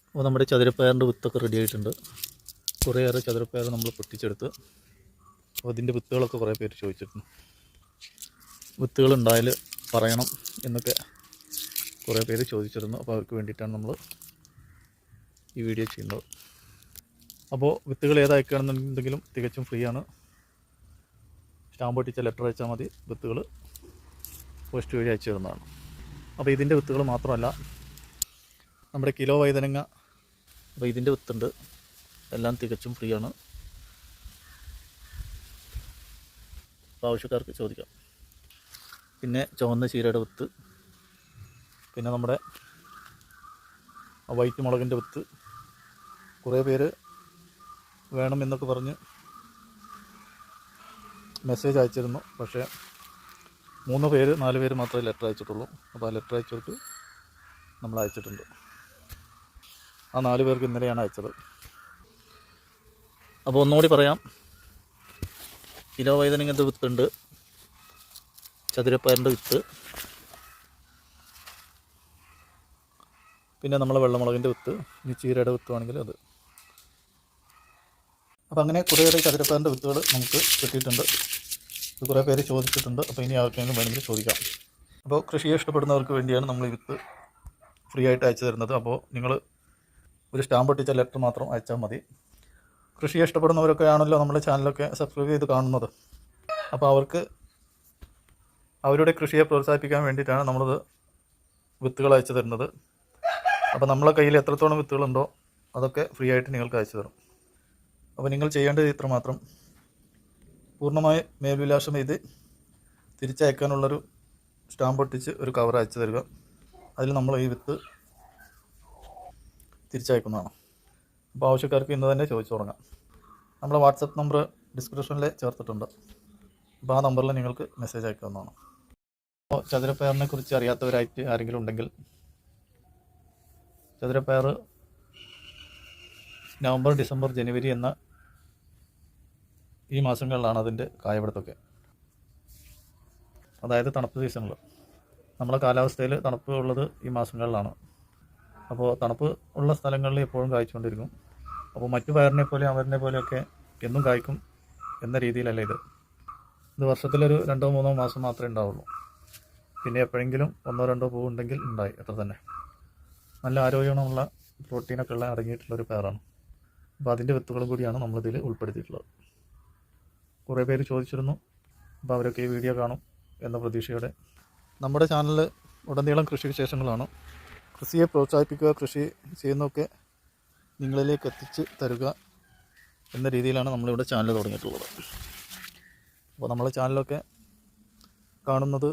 അപ്പോൾ നമ്മുടെ ചതുരപ്പയറിൻ്റെ വിത്തൊക്കെ റെഡി ആയിട്ടുണ്ട്. കുറേയേറെ ചതുരപ്പയർ നമ്മൾ പൊട്ടിച്ചെടുത്ത്. അപ്പോൾ ഇതിൻ്റെ വിത്തുകളൊക്കെ കുറേ പേര് ചോദിച്ചിട്ടുണ്ട്. വിത്തുകളുണ്ടായാൽ പറയണം എന്നൊക്കെ കുറേ പേര് ചോദിച്ചിരുന്നു. അപ്പോൾ അവർക്ക് വേണ്ടിയിട്ടാണ് നമ്മൾ ഈ വീഡിയോ ചെയ്യുന്നത്. അപ്പോൾ വിത്തുകൾ ഏതയക്കുകയാണെന്നുണ്ടെങ്കിലും തികച്ചും ഫ്രീ ആണ്. സ്റ്റാമ്പ് ഒട്ടിച്ച ലെറ്റർ അയച്ചാൽ മതി. വിത്തുകൾ പോസ്റ്റ് വഴി അയച്ചു തരുന്നതാണ്. അപ്പോൾ ഇതിൻ്റെ വിത്തുകൾ മാത്രമല്ല, നമ്മുടെ കിലോ വഴുതനങ്ങ, അപ്പോൾ ഇതിൻ്റെ വിത്തുണ്ട്. എല്ലാം തികച്ചും ഫ്രീ ആണ്. അപ്പോൾ ആവശ്യക്കാർക്ക് ചോദിക്കാം. പിന്നെ ചുവന്ന ചീരയുടെ വിത്ത്, പിന്നെ നമ്മുടെ വൈറ്റ് മുളകിൻ്റെ വിത്ത് കുറേ പേര് വേണം എന്നൊക്കെ പറഞ്ഞ് മെസ്സേജ് അയച്ചിരുന്നു. പക്ഷേ 3 പേര് 4 പേര് മാത്രമേ ലെറ്റർ അയച്ചിട്ടുള്ളൂ. അപ്പോൾ ആ ലെറ്റർ അയച്ചവർക്ക് നമ്മൾ അയച്ചിട്ടുണ്ട്. ആ 4 പേർക്ക് ഇന്നലെയാണ് അയച്ചത്. അപ്പോൾ ഒന്നുകൂടി പറയാം, കിലോ വഴുതനങ്ങൻ്റെ വിത്തുണ്ട്, ചതുരപ്പയറിൻ്റെ വിത്ത്, പിന്നെ നമ്മളെ വെള്ളമുളകിൻ്റെ വിത്ത്, ഇനി ചീരയുടെ വിത്തുവാണെങ്കിൽ അത്. അപ്പോൾ അങ്ങനെ കുറേയേറെ ചതുരപ്പയറിൻ്റെ വിത്തുകൾ നമുക്ക് കിട്ടിയിട്ടുണ്ട്. ഇത് കുറേ പേര് ചോദിച്ചിട്ടുണ്ട്. അപ്പോൾ ഇനി ആർക്കെങ്കിലും വേണമെങ്കിൽ ചോദിക്കാം. അപ്പോൾ കൃഷിയെ ഇഷ്ടപ്പെടുന്നവർക്ക് വേണ്ടിയാണ് നമ്മൾ ഈ വിത്ത് ഫ്രീ ആയിട്ട് അയച്ചു തരുന്നത്. അപ്പോൾ നിങ്ങൾ ഒരു സ്റ്റാമ്പ് ഒട്ടിച്ച ലെറ്റർ മാത്രം അയച്ചാൽ മതി. കൃഷിയെ ഇഷ്ടപ്പെടുന്നവരൊക്കെ ആണല്ലോ നമ്മുടെ ചാനലൊക്കെ സബ്സ്ക്രൈബ് ചെയ്ത് കാണുന്നത്. അപ്പോൾ അവർക്ക് അവരുടെ കൃഷിയെ പ്രോത്സാഹിപ്പിക്കാൻ വേണ്ടിയിട്ടാണ് നമ്മളിത് വിത്തുകൾ അയച്ചു തരുന്നത്. അപ്പോൾ നമ്മളെ കയ്യിൽ എത്രത്തോളം വിത്തുകളുണ്ടോ അതൊക്കെ ഫ്രീ ആയിട്ട് നിങ്ങൾക്ക് അയച്ചു തരും. അപ്പോൾ നിങ്ങൾ ചെയ്യേണ്ടത് ഇത്ര മാത്രം: പൂർണ്ണമായി മേൽവിലാസം എഴുതി തിരിച്ചയക്കാനുള്ളൊരു സ്റ്റാമ്പ് ഒട്ടിച്ച് ഒരു കവർ അയച്ചു തരിക. അതിൽ നമ്മൾ ഈ വിത്ത് തിരിച്ചയക്കുന്നതാണ്. അപ്പോൾ ആവശ്യക്കാർക്ക് ഇന്ന് തന്നെ ചോദിച്ചു തുടങ്ങാം. നമ്മളെ വാട്സപ്പ് നമ്പർ ഡിസ്ക്രിപ്ഷനിൽ ചേർത്തിട്ടുണ്ട്. അപ്പോൾ ആ നമ്പറിൽ നിങ്ങൾക്ക് മെസ്സേജ് അയക്കാവുന്നതാണ്. അപ്പോൾ ചതുരപ്പയറിനെ കുറിച്ച് അറിയാത്തവരായിട്ട് ആരെങ്കിലും ഉണ്ടെങ്കിൽ, ചതുരപ്പയർ നവംബർ, ഡിസംബർ, ജനുവരി എന്ന ഈ മാസങ്ങളിലാണ് അതിൻ്റെ കായപിടുത്തമൊക്കെ. അതായത് തണുപ്പ് സീസണിൽ. നമ്മുടെ കാലാവസ്ഥയിൽ തണുപ്പ് ഉള്ളത് ഈ മാസങ്ങളിലാണ്. അപ്പോൾ തണുപ്പ് ഉള്ള സ്ഥലങ്ങളിൽ എപ്പോഴും കായ്ച്ചുകൊണ്ടിരിക്കും. അപ്പോൾ മറ്റു പയറിനെ പോലെ അവരിനെ പോലെയൊക്കെ എന്നും കായ്ക്കും എന്ന രീതിയിലല്ല ഇത്. ഇത് വർഷത്തിലൊരു 2-3 മാസം മാത്രമേ ഉണ്ടാവുള്ളൂ. പിന്നെ എപ്പോഴെങ്കിലും 1-2 പൂ ഉണ്ടെങ്കിൽ ഉണ്ടായി, അത്ര തന്നെ. നല്ല ആരോഗ്യമുള്ള പ്രോട്ടീനൊക്കെ ഉള്ള അടങ്ങിയിട്ടുള്ളൊരു പയറാണ്. അപ്പോൾ അതിൻ്റെ വിത്തുകളും കൂടിയാണ് നമ്മളിതിൽ ഉൾപ്പെടുത്തിയിട്ടുള്ളത്. കുറേ പേര് ചോദിച്ചിരുന്നു. അപ്പോൾ അവരൊക്കെ ഈ വീഡിയോ കാണും എന്ന പ്രതീക്ഷയോടെ. നമ്മുടെ ചാനലിൽ ഉടനീളം കൃഷി വിശേഷങ്ങളാണ്. കൃഷിയെ പ്രോത്സാഹിപ്പിക്കുക, കൃഷി ചെയ്യുന്നതൊക്കെ നിങ്ങളിലേക്ക് എത്തിച്ച് തരിക എന്ന രീതിയിലാണ് നമ്മളിവിടെ ചാനൽ തുടങ്ങിയിട്ടുള്ളത്. അപ്പോൾ നമ്മളെ ചാനലൊക്കെ കാണുന്നത്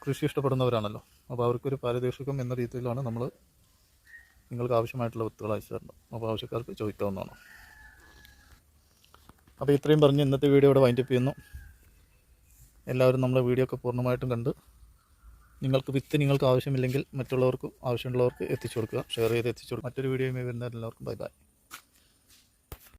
കൃഷി ഇഷ്ടപ്പെടുന്നവരാണല്ലോ. അപ്പോൾ അവർക്കൊരു പാരിതോഷികം എന്ന രീതിയിലാണ് നമ്മൾ നിങ്ങൾക്ക് ആവശ്യമായിട്ടുള്ള വിത്തുകൾ അയച്ചു തരണം. അപ്പോൾ ആവശ്യക്കാർക്ക് ചോദിക്കാവുന്നതാണ്. അപ്പോൾ ഇത്രയും പറഞ്ഞ് ഇന്നത്തെ വീഡിയോ ഇവിടെ വൈൻഡപ്പ് ചെയ്യുന്നു. എല്ലാവരും നമ്മളെ വീഡിയോ ഒക്കെ പൂർണ്ണമായിട്ടും കണ്ട് നിങ്ങൾക്ക് ആവശ്യമില്ലെങ്കിൽ മറ്റുള്ളവർക്കും ആവശ്യമുള്ളവർക്ക് എത്തിച്ചു കൊടുക്കുക, ഷെയർ ചെയ്ത് എത്തിച്ചു കൊടുക്കുക. മറ്റൊരു വീഡിയോയുമായി വരുന്നവരെല്ലാവർക്കും ബൈ ബൈ.